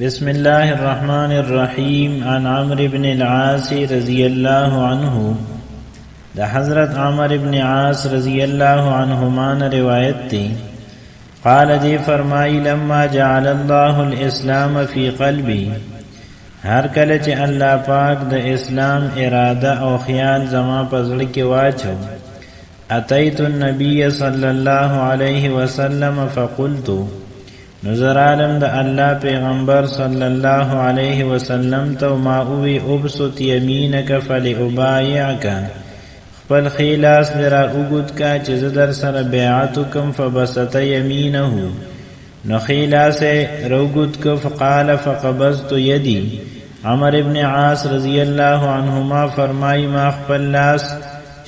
بسم الله الرحمن الرحيم عن عمرو بن العاص رضي الله عنه دا حضرت عمرو بن عاص رضی اللہ عنہما نے روایت تھی قال دی فرمائی لما جعل الله الاسلام فی قلبی ہر کله چې الله پاک د اسلام اراده او خیال زما پزړه کې واچو اتیت النبی صلی الله علیه وسلم فقلت نظر عالم د الله پیغمبر صلی الله علیه وسلم تو ما اوی ابسط یمینک فلابایعک خپل خیلاس درا اوګد کا چې زدر سره بیعت کوم فبسط یمینه نو خیلاس روګد کو فقال فقبضت یدی عمر ابن عاص رضی اللہ عنہما فرمائی ما خپل لاس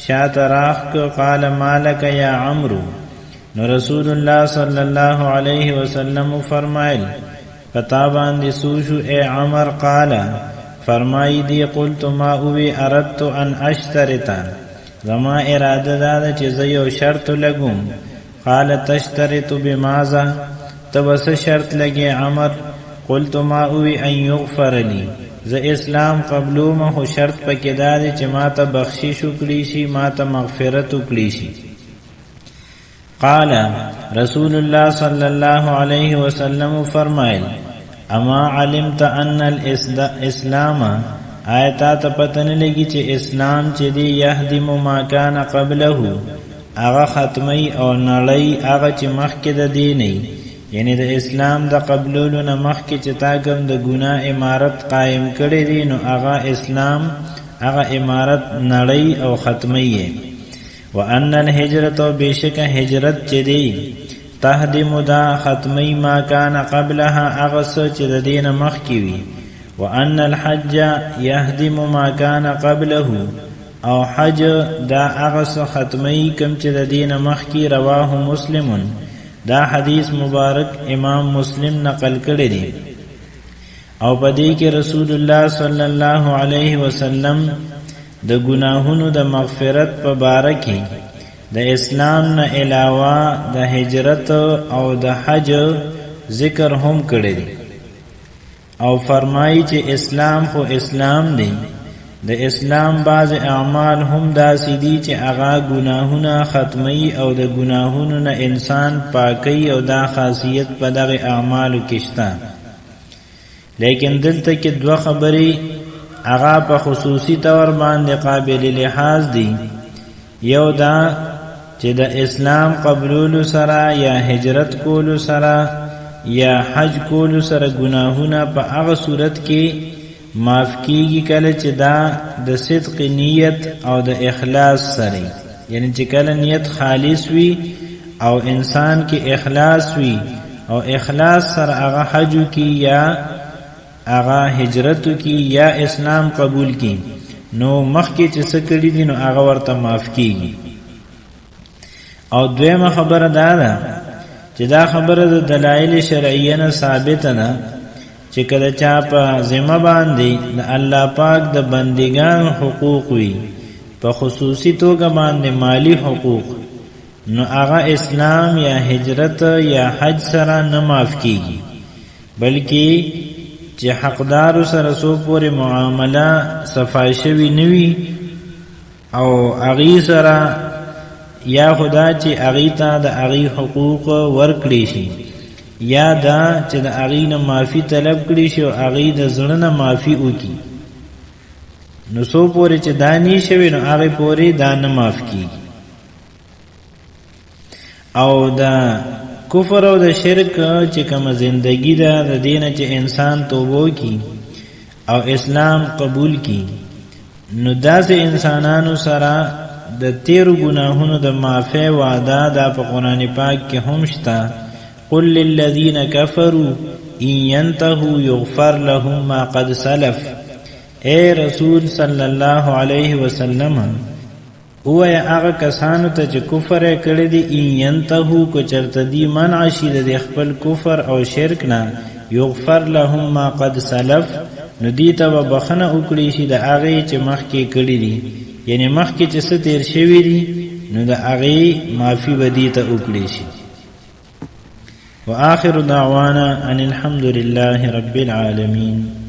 شات راخ کو قال مالک یا عمرو نو رسول اللہ صلی اللہ علیہ وسلم فرمائل فتابان دی سوشو اے عمر قال فرمائی دی قلت ما اوی اردت ان اشترتا زما اراده دادا چی زیو شرط لگم قال تشترط بمازا تبس شرط لگی عمر قلت ما اوی ان یغفر لی ز اسلام قبلو ما خو شرط پکی دادی چی ما تا بخشش اکلیشی ما تا مغفرت اکلیشی قال رسول اللہ صلی اللہ علیہ وسلم فرمائل اما علمت ان الاسلام آیتا تا پتن لگی چی اسلام چی دی یهدم ما کان قبله آغا ختمی او نړی آغا چی مخی دا دینی یعنی د اسلام د قبلولو نه مخی چی تاکم د گناه امارت قائم کردی دی نو آغا اسلام آغا امارت نړی او ختمی وان الهجرت بیشک هجرت چدی تهدم دا ختمی ما کان قبلها اغس چ د دین مخکی وی وان الحج يهدم ما کان قبله او حج دا اغس ختمی کم چ د دین مخکی رواه مسلم دا حدیث مبارک امام مسلم نقل کړی دی او پدې کې رسول الله صلی الله علیه وسلم د گناهونو د مغفرت په باره کې د اسلام نه علاوه د هجرت او د حج ذکر هم کړی دی او فرمایي چې اسلام خو اسلام دی د اسلام بعض اعمال هم داسې دي چې هغه گناهونه ختمي او د گناهونو نه انسان پاکي او دا خاصیت په دغه اعمالو کې شته لیکن دلته کې دوه خبرې اغا په خصوصی طور باندې قابل لحاظ دی یو دا چې د اسلام قبولولو سره یا هجرت کولو سره یا حج کولو سره گناهونه په هغه صورت کې معاف کیږي کله چې دا د صدق نیت او د اخلاص سره یعنی چې کله نیت خالص وي او انسان کې اخلاص وي او اخلاص سره هغه حج کی یا آغا ہجرتو کی یا اسلام قبول کی نو مخ کی چه سکڑی دی نو آغا ورطا معاف کی گی او دویم خبر دادا چه دا خبر دا دلائل شرعینا ثابتنا چه کدا چا پا ذمہ باندی دا اللہ پاک دا بندگان حقوق وی پا خصوصی توگا باندی مالی حقوق نو آغا اسلام یا ہجرت یا حج سرا نماف کی گی بلکہ چې حقدار سره سو پورې معامله صفای شوی نوی او اغي سره یا خدا چې اغي ته د اغي حقوق ورکړي شي یا دا چې د اغي نه معافي طلب کړي شي او اغي د زړه نه معافي وکي نو سو پورې چې دانی شوی نو هغه پورې دا نه معاف کیږي او دا کفر او د شرک چې کوم زندگی ده د دین چې انسان توبه کی او اسلام قبول کی نو داسې انسانانو سره د تیرو گناهونو د معافی وعده د په قرآن پاک کې هم شته قل للذین کفروا ان ينتهوا یغفر لهم ما قد سلف اے رسول صلی الله علیه وسلم او یا هغه کسانو ته چې کفر کړی دی ان ينتهو کو چرته دی منع شي د خپل کفر او شرک نه یغفر لهم ما قد سلف نو دی ته بخنه وکړي شي د هغه چې مخکې کړی دی یعنی مخکې چې څه تیر شوی دی نو د هغه معافي بدی ته وکړي شي وآخر دعوانا أن الحمد لله رب العالمين.